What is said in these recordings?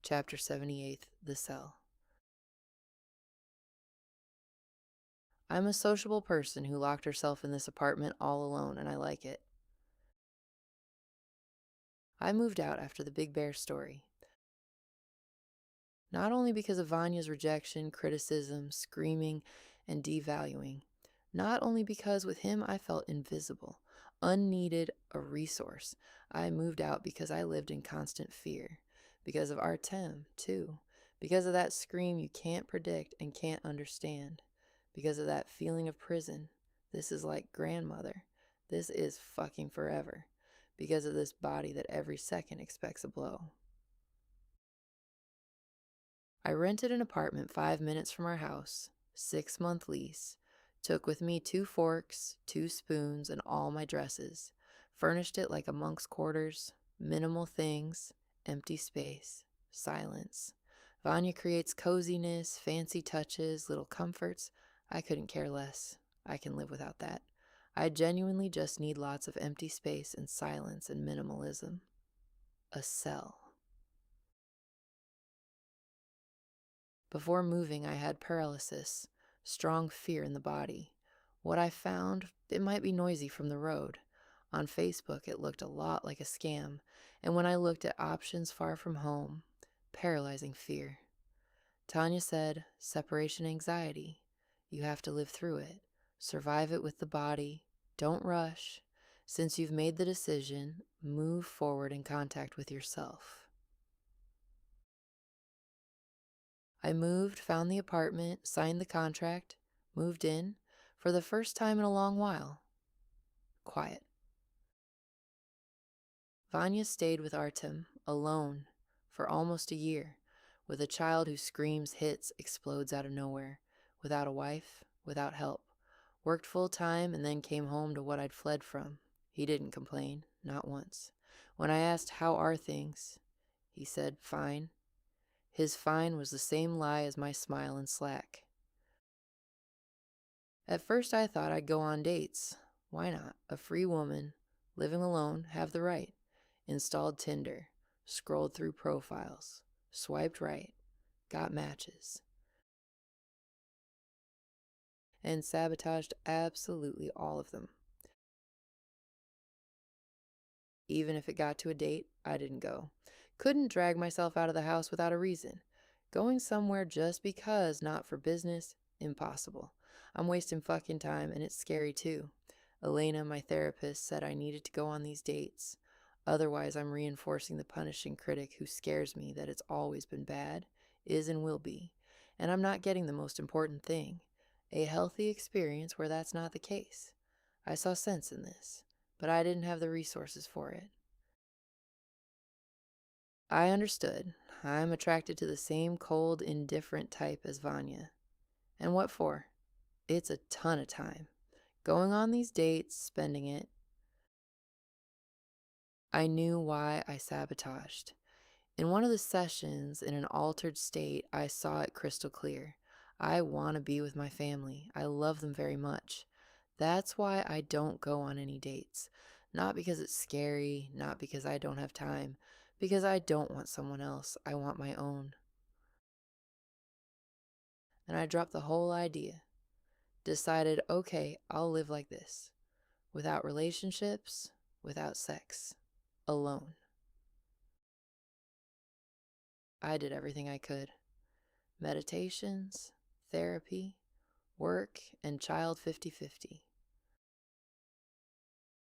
Chapter 78, The Cell. I'm a sociable person who locked herself in this apartment all alone, and I like it. I moved out after the Big Bear story. Not only because of Vanya's rejection, criticism, screaming, and devaluing. Not only because with him I felt invisible, unneeded, a resource. I moved out because I lived in constant fear. Because of Artem, too. Because of that scream you can't predict and can't understand. Because of that feeling of prison. This is like grandmother. This is fucking forever. Because of this body that every second expects a blow. I rented an apartment 5 minutes from our house, 6-month lease, took with me 2 forks, 2 spoons, and all my dresses, furnished it like a monk's quarters, minimal things, empty space, silence. Vanya creates coziness, fancy touches, little comforts. I couldn't care less. I can live without that. I genuinely just need lots of empty space and silence and minimalism. A cell. Before moving, I had paralysis, strong fear in the body. What I found, it might be noisy from the road. On Facebook, it looked a lot like a scam, and when I looked at options far from home, paralyzing fear. Tanya said, separation anxiety. You have to live through it. Survive it with the body. Don't rush. Since you've made the decision, move forward in contact with yourself. I moved, found the apartment, signed the contract, moved in, for the first time in a long while. Quiet. Vanya stayed with Artem, alone, for almost a year, with a child who screams, hits, explodes out of nowhere, without a wife, without help. Worked full-time and then came home to what I'd fled from. He didn't complain, not once. When I asked, how are things? He said, fine. His fine was the same lie as my smile and slack. At first I thought I'd go on dates. Why not? A free woman, living alone, have the right. Installed Tinder, scrolled through profiles, swiped right, got matches, and sabotaged absolutely all of them. Even if it got to a date, I didn't go. Couldn't drag myself out of the house without a reason. Going somewhere just because, not for business, impossible. I'm wasting fucking time, and it's scary too. Elena, my therapist, said I needed to go on these dates. Otherwise, I'm reinforcing the punishing critic who scares me that it's always been bad, is and will be. And I'm not getting the most important thing, a healthy experience where that's not the case. I saw sense in this, but I didn't have the resources for it. I understood. I'm attracted to the same cold, indifferent type as Vanya. And what for? It's a ton of time. Going on these dates, spending it. I knew why I sabotaged. In one of the sessions, in an altered state, I saw it crystal clear. I want to be with my family. I love them very much. That's why I don't go on any dates. Not because it's scary, not because I don't have time, because I don't want someone else. I want my own. And I dropped the whole idea. Decided, okay, I'll live like this. Without relationships, without sex. Alone. I did everything I could. Meditations, therapy, work, and child 50-50.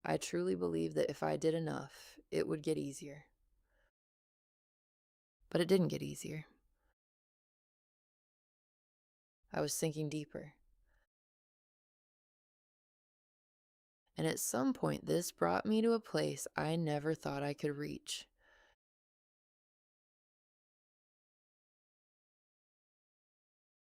I truly believe that if I did enough, it would get easier. But it didn't get easier. I was sinking deeper. And at some point, this brought me to a place I never thought I could reach.